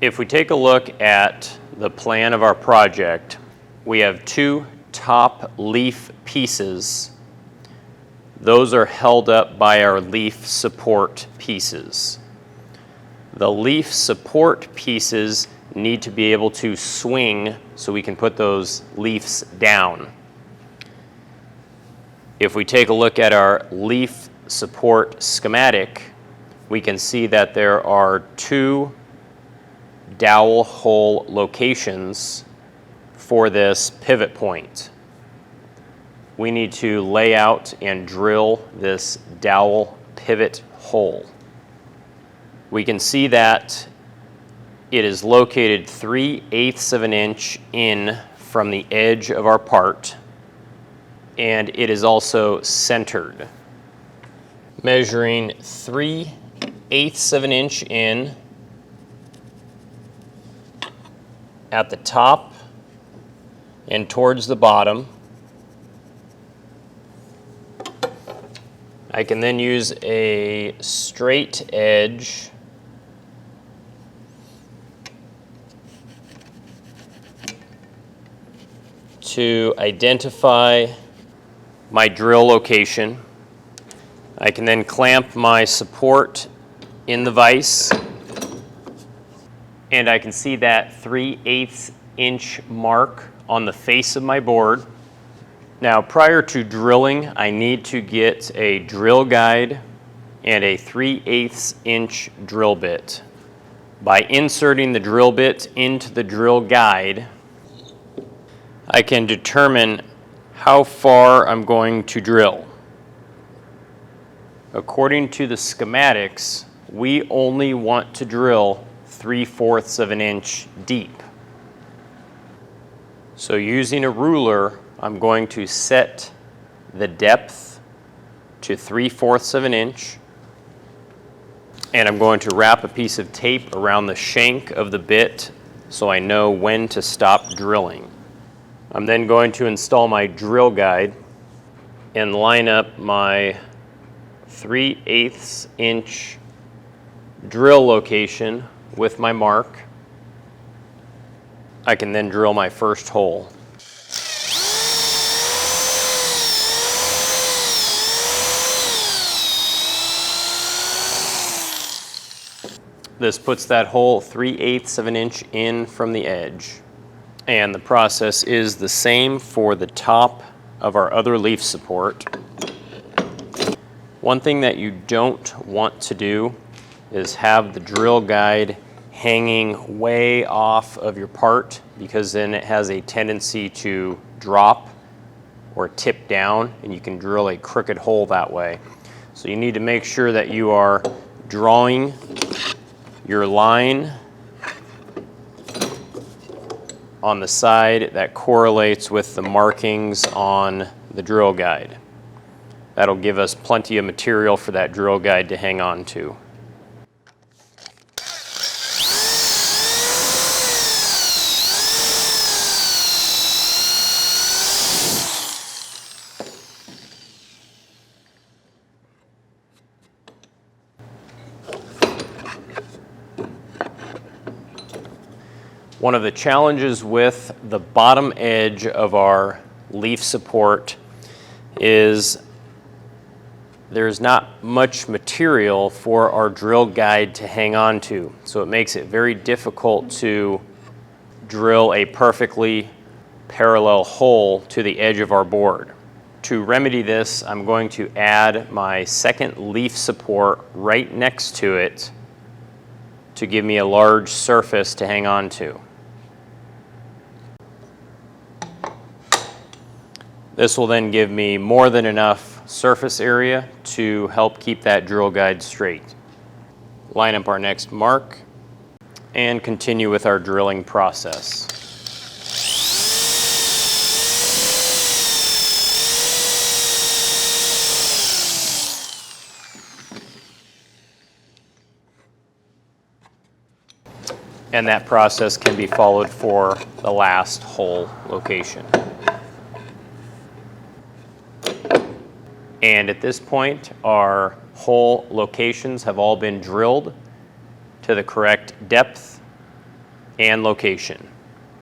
If we take a look at the plan of our project, we have two top leaf pieces. Those are held up by our leaf support pieces. The leaf support pieces need to be able to swing so we can put those leaves down. If we take a look at our leaf support schematic, we can see that there are two dowel hole locations for this pivot point. We need to lay out and drill this dowel pivot hole. We can see that it is located 3/8 of an inch in from the edge of our part, and it is also centered. Measuring 3/8 of an inch in at the top and towards the bottom. I can then use a straight edge to identify my drill location. I can then clamp my support in the vise, and I can see that 3/8 inch mark on the face of my board. Now, prior to drilling, I need to get a drill guide and a 3/8 inch drill bit. By inserting the drill bit into the drill guide, I can determine how far I'm going to drill. According to the schematics, we only want to drill 3/4 of an inch deep. So using a ruler, I'm going to set the depth to 3/4 of an inch, and I'm going to wrap a piece of tape around the shank of the bit so I know when to stop drilling. I'm then going to install my drill guide and line up my 3/8 inch drill location with my mark. I can then drill my first hole. This puts that hole 3/8 of an inch in from the edge. And the process is the same for the top of our other leaf support. One thing that you don't want to do is have the drill guide hanging way off of your part, because then it has a tendency to drop or tip down and you can drill a crooked hole that way. So you need to make sure that you are drawing your line on the side that correlates with the markings on the drill guide. That'll give us plenty of material for that drill guide to hang on to. One of the challenges with the bottom edge of our leaf support is there's not much material for our drill guide to hang on to. So it makes it very difficult to drill a perfectly parallel hole to the edge of our board. To remedy this, I'm going to add my second leaf support right next to it to give me a large surface to hang on to. This will then give me more than enough surface area to help keep that drill guide straight. Line up our next mark and continue with our drilling process. And that process can be followed for the last hole location. And at this point, our hole locations have all been drilled to the correct depth and location.